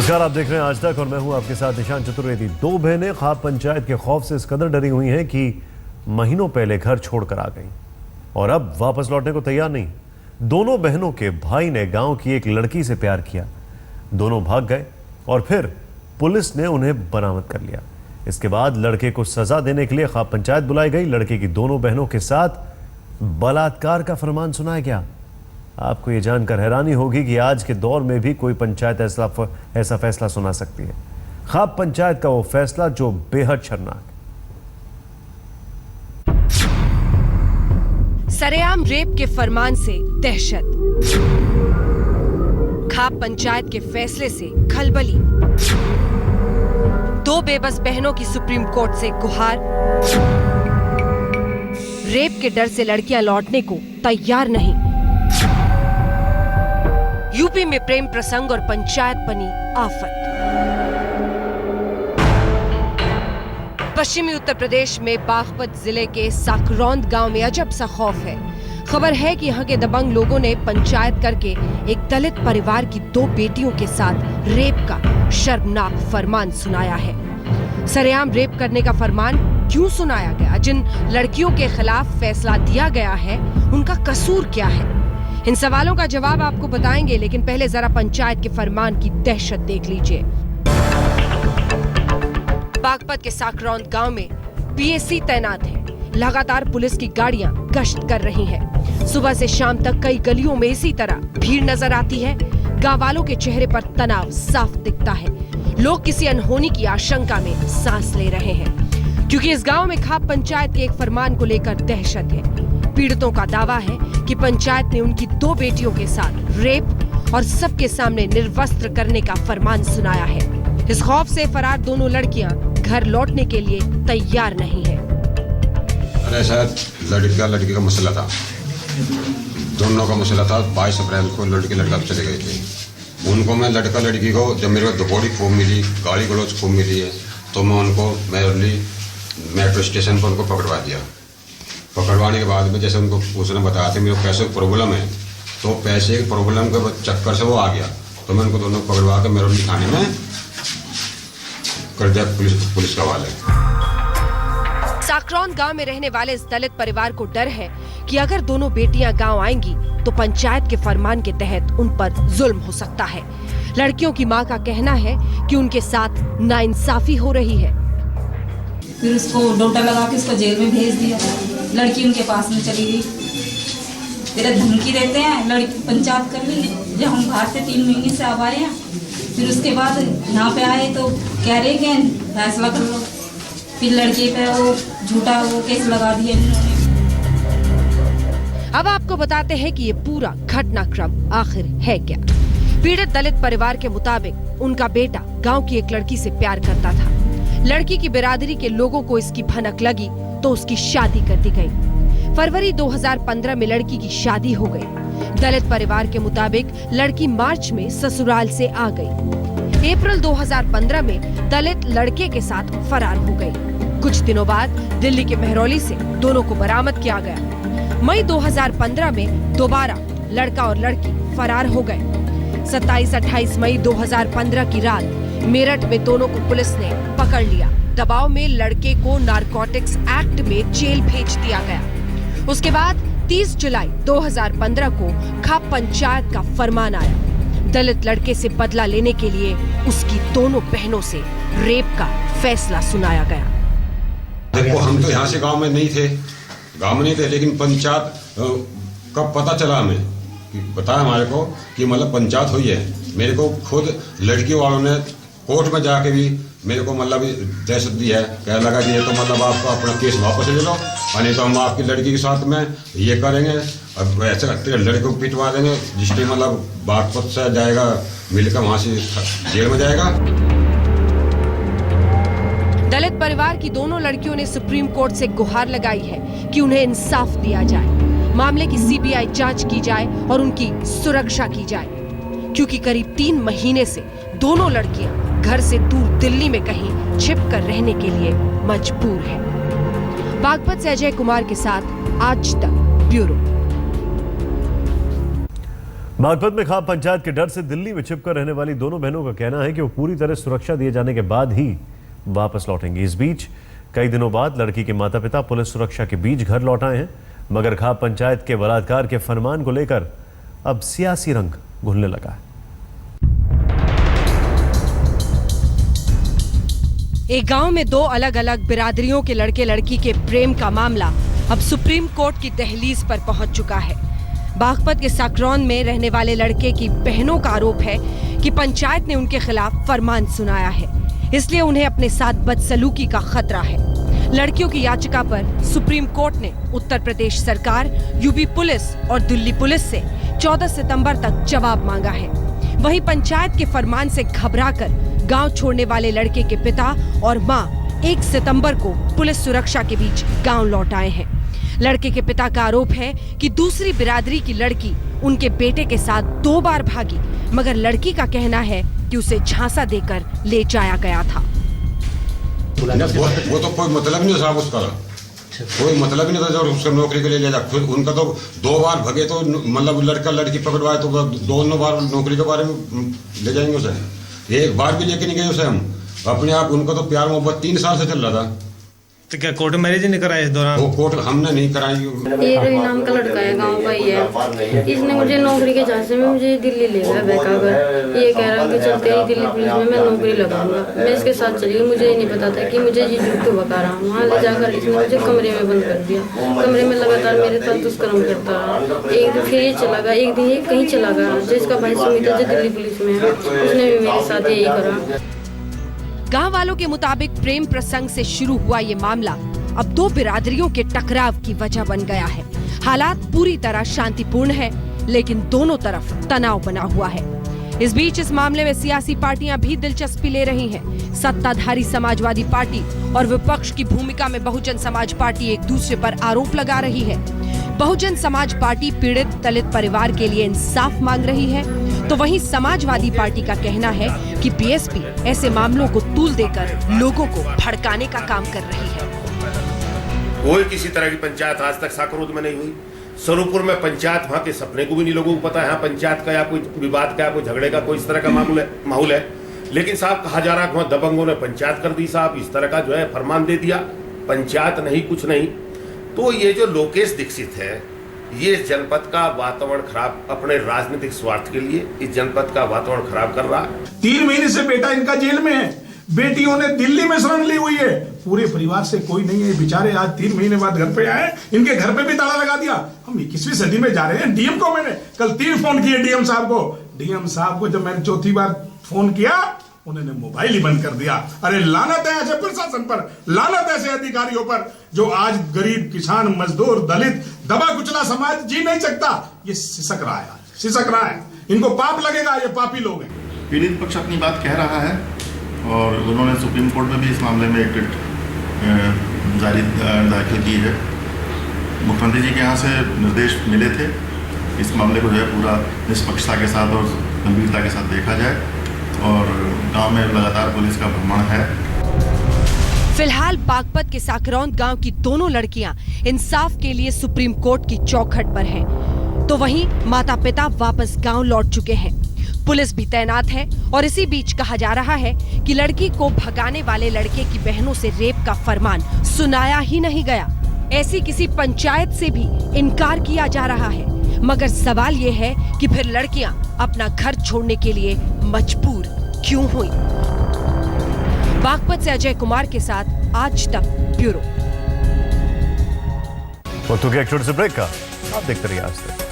नमस्कार, आप देख रहे हैं आज तक और मैं हूं आपके साथ निशान चतुर्वेदी। दो बहनें खाप पंचायत के खौफ से इस कदर डरी हुई हैं कि महीनों पहले घर छोड़कर आ गईं और अब वापस लौटने को तैयार नहीं। दोनों बहनों के भाई ने गांव की एक लड़की से प्यार किया, दोनों भाग गए और फिर पुलिस ने उन्हें बरामद कर लिया। इसके बाद लड़के को सजा देने के लिए खाप पंचायत बुलाई गई। लड़के की दोनों बहनों के साथ बलात्कार का फरमान सुनाया गया। आपको ये जानकर हैरानी होगी कि आज के दौर में भी कोई पंचायत ऐसा फैसला सुना सकती है। खाप पंचायत का वो फैसला जो बेहद शर्मनाक। सरेआम रेप के फरमान से दहशत, खाप पंचायत के फैसले से खलबली, दो बेबस बहनों की सुप्रीम कोर्ट से गुहार, रेप के डर से लड़कियां लौटने को तैयार नहीं। यूपी में प्रेम प्रसंग और पंचायत बनी आफत। पश्चिमी उत्तर प्रदेश में बागपत जिले के साकरौंद गांव में अजब सा खौफ है। खबर है कि यहाँ के दबंग लोगों ने पंचायत करके एक दलित परिवार की दो बेटियों के साथ रेप का शर्मनाक फरमान सुनाया है। सरेआम रेप करने का फरमान क्यों सुनाया गया? जिन लड़कियों के खिलाफ फैसला दिया गया है उनका कसूर क्या है? इन सवालों का जवाब आपको बताएंगे, लेकिन पहले जरा पंचायत के फरमान की दहशत देख लीजिए। बागपत के साकरौंद गांव में पीएसी तैनात है। लगातार पुलिस की गाड़ियां गश्त कर रही हैं। सुबह से शाम तक कई गलियों में इसी तरह भीड़ नजर आती है। गांव वालों के चेहरे पर तनाव साफ दिखता है। लोग किसी अनहोनी की आशंका में सांस ले रहे हैं, क्योंकि इस गांव में खाप पंचायत के एक फरमान को लेकर दहशत है। पीड़ितों का दावा है कि पंचायत ने उनकी दो बेटियों के साथ रेप और सबके सामने निर्वस्त्र करने का फरमान सुनाया है। इस खौफ से फरार दोनों लड़कियां घर लौटने के लिए तैयार नहीं है। अरे शायद लड़की का मसला था, दोनों का मसला था। 22 अप्रैल को लड़का चले गए थे। उनको मैं लड़की को जब मेरे को बॉडी खूब मिली, गाली गलौज खूब मिली है, तो मैं उनको मेट्रो स्टेशन पर उनको पकड़वा दिया। पकड़वाने के बाद में जैसे उनको उसने बताया था मेरे को पैसे प्रॉब्लम है, तो पैसे की प्रॉब्लम के चक्कर से वो आ गया, तो मैं उनको दोनों पकड़वा के मेरे थाने में कर दिया पुलिस का हवाले। साकरौंद गांव में रहने वाले इस दलित परिवार को डर है कि अगर दोनों बेटियां गांव आएंगी तो पंचायत के फरमान के तहत उन पर जुल्म हो सकता है। लड़कियों की मां का कहना है कि उनके साथ नाइंसाफी हो रही है। फिर उसको डोटा लगा के उसको जेल में भेज दिया। लड़की उनके पास में चली गई। तेरा धमकी देते हैं लड़की पंचायत कर ली। जब हम बाहर से 3 महीने से अब आए हैं, फिर उसके बाद यहाँ पे आए तो कह रहे कि फैसला कर लो। फिर लड़की पे वो झूठा वो केस लगा दिया इन्होंने। अब आपको बताते हैं कि ये पूरा घटनाक्रम आखिर है क्या। पीड़ित दलित परिवार के मुताबिक उनका बेटा गांव की एक लड़की से प्यार करता था। लड़की की बिरादरी के लोगों को इसकी भनक लगी तो उसकी शादी कर दी गई। फरवरी 2015 में लड़की की शादी हो गई। दलित परिवार के मुताबिक लड़की मार्च में ससुराल से आ गई। अप्रैल 2015 में दलित लड़के के साथ फरार हो गई। कुछ दिनों बाद दिल्ली के मेहरौली से दोनों को बरामद किया गया। मई 2015 में दोबारा लड़का और लड़की फरार हो गए। 27-28 मई 2015 की रात मेरठ में दोनों को पुलिस ने पकड़ लिया। दबाव में लड़के को नारकोटिक्स एक्ट में जेल भेज दिया गया। उसके बाद 30 जुलाई 2015 को खाप पंचायत का फरमान आया। दलित लड़के से बदला लेने के लिए उसकी दोनों बहनों से रेप का फैसला सुनाया गया। देखो, हम तो यहाँ से गांव में नहीं थे, लेकिन पंचायत का पता चला हमें, बताया हमारे को कि मतलब पंचायत हुई है। मेरे को खुद लड़की वालों ने कोर्ट में जाके भी मेरे को मतलब दहशत दी है। कह लगा कि ये तो मतलब आपको अपना केस वापस ले लो, नहीं तो हम आपकी लड़की के साथ में ये करेंगे, अब ऐसे लड़के को पिटवा देंगे। जिस टाइम मतलब बागपत से जाएगा मिलकर वहाँ से जेल में जाएगा। दलित परिवार की दोनों लड़कियों ने सुप्रीम कोर्ट से गुहार लगाई है कि उन्हें इंसाफ दिया जाए, मामले की सीबीआई जांच की जाए और उनकी सुरक्षा की जाए, क्योंकि करीब 3 महीने से दोनों लड़कियां घर से दूर दिल्ली में कहीं छिप कर रहने के लिए मजबूर हैं। बागपत से अजय कुमार के साथ आज तक ब्यूरो। बागपत में खाप पंचायत के डर से दिल्ली में छिपकर रहने वाली दोनों बहनों का कहना है कि वो पूरी तरह सुरक्षा दिए जाने के बाद ही वापस लौटेंगी। इस बीच कई दिनों बाद लड़की के माता पिता पुलिस सुरक्षा के बीच घर लौट आए हैं, मगर खाप पंचायत के बलात्कार के फरमान को लेकर अब सियासी रंग घुलने लगा है। एक गांव में दो अलग अलग बिरादरियों के लड़के लड़की के प्रेम का मामला अब सुप्रीम कोर्ट की दहलीज पर पहुंच चुका है। बागपत के साकरौन में रहने वाले लड़के की बहनों का आरोप है कि पंचायत ने उनके खिलाफ फरमान सुनाया है, इसलिए उन्हें अपने साथ बदसलूकी का खतरा है। लड़कियों की याचिका पर सुप्रीम कोर्ट ने उत्तर प्रदेश सरकार, यूपी पुलिस और दिल्ली पुलिस से 14 सितंबर तक जवाब मांगा है। वहीं पंचायत के फरमान से घबराकर गांव छोड़ने वाले लड़के के पिता और मां 1 सितंबर को पुलिस सुरक्षा के बीच गांव लौट आए हैं। लड़के के पिता का आरोप है कि दूसरी बिरादरी की लड़की उनके बेटे के साथ 2 बार भागी, मगर लड़की का कहना है कि उसे झांसा देकर ले जाया गया था। वो तो कोई मतलब नहीं साहब, उसका कोई मतलब नहीं था जब उसको नौकरी के लिए ले जा। फिर उनका तो 2 बार भगे तो मतलब लड़का लड़की पकड़वाए तो दोनों बार नौकरी के बारे में ले जाएंगे उसे। एक बार भी लेके नहीं गए उसे हम अपने आप। उनको तो प्यार मोहब्बत 3 साल से चल रहा था। तो क्या कोर्ट मैरिज नहीं कराई इस दौरान? वो कोर्ट हमने नहीं कराई। ये रवि नाम का लड़का है, गांव का ही है। इसने मुझे नौकरी के झांसे में मुझे दिल्ली ले गया बहकाकर। ये कह रहा है कि चलते ही दिल्ली पुलिस में मैं नौकरी लगाऊंगा। मैं इसके साथ चली, मुझे ये नहीं पता था कि मुझे ये झूठ बता रहा हूँ। वहाँ ले जाकर इसने मुझे कमरे में बंद कर दिया। कमरे में लगातार मेरे साथ दुष्कर्म करता रहा। एक दिन फिर ये चला गया, एक दिन ये कहीं चला गया। जिसका भाई सुमित जो दिल्ली पुलिस में है, उसने भी मेरे साथ यही करा। गांव वालों के मुताबिक प्रेम प्रसंग से शुरू हुआ ये मामला अब 2 बिरादरियों के टकराव की वजह बन गया है। हालात पूरी तरह शांतिपूर्ण है, लेकिन दोनों तरफ तनाव बना हुआ है। इस बीच इस मामले में सियासी पार्टियां भी दिलचस्पी ले रही हैं। सत्ताधारी समाजवादी पार्टी और विपक्ष की भूमिका में बहुजन समाज पार्टी एक दूसरे पर आरोप लगा रही है। बहुजन समाज पार्टी पीड़ित दलित परिवार के लिए इंसाफ मांग रही है, तो वहीं समाजवादी पार्टी का कहना है कि बीएसपी ऐसे मामलों को तूल देकर लोगों को भड़काने का काम कर रही है। कोई किसी तरह की पंचायत आज तक साकरोद में नहीं हुई। स्वरूपुर में पंचायत वहाँ के सपने को भी नहीं लोगों को पता है। यहाँ पंचायत का या कोई विवाद का या कोई झगड़े का कोई इस तरह का माहौल है। लेकिन साहब कहा जा रहा है वहाँ दबंगों ने पंचायत कर दी साहब, इस तरह का जो है फरमान दे दिया, पंचायत नहीं कुछ नहीं। तो ये जो लोकेश दीक्षित है, ये इस जनपद का वातावरण खराब, अपने राजनीतिक स्वार्थ के लिए इस जनपद का वातावरण खराब कर रहा है। 3 महीने से बेटा इनका जेल में है, बेटियों ने दिल्ली में शरण ली हुई है। पूरे परिवार से कोई नहीं है। बेचारे आज 3 महीने बाद घर पे आए, इनके घर पे भी ताला लगा दिया। हम 21वीं सदी में जा रहे हैं। डीएम को मैंने कल 3 फोन किए डीएम साहब को। जब मैंने 4थी बार फोन किया, उन्होंने मोबाइल ही बंद कर दिया। अरे लानत है ऐसे प्रशासन पर, लानत ऐसे अधिकारियों पर जो आज गरीब किसान मजदूर दलित दबा कुचला समाज जी नहीं सकता। ये सिसक रहा है। इनको पाप लगेगा, ये पापी लोग हैं। पीड़ित पक्ष अपनी बात कह रहा है और उन्होंने सुप्रीम कोर्ट में भी इस मामले में एक रिट दाखिल की है। मुख्यमंत्री जी के यहाँ से निर्देश मिले थे इस मामले को जो है पूरा निष्पक्षता के साथ और गंभीरता के साथ देखा जाए, और गांव में लगातार पुलिस का भ्रमण है। फिलहाल बागपत के साकरौन गांव की दोनों लड़कियां इंसाफ के लिए सुप्रीम कोर्ट की चौखट पर हैं, तो वहीं माता पिता वापस गांव लौट चुके हैं। पुलिस भी तैनात है और इसी बीच कहा जा रहा है कि लड़की को भगाने वाले लड़के की बहनों से रेप का फरमान सुनाया ही नहीं गया। ऐसी किसी पंचायत से भी इनकार किया जा रहा है, मगर सवाल ये है कि फिर लड़कियां अपना घर छोड़ने के लिए मजबूर क्यों हुई। बागपत से अजय कुमार के साथ आज तक ब्यूरो। वक्त हो गया एक छोटे से ब्रेक का, आप देखते रहिए आज तक।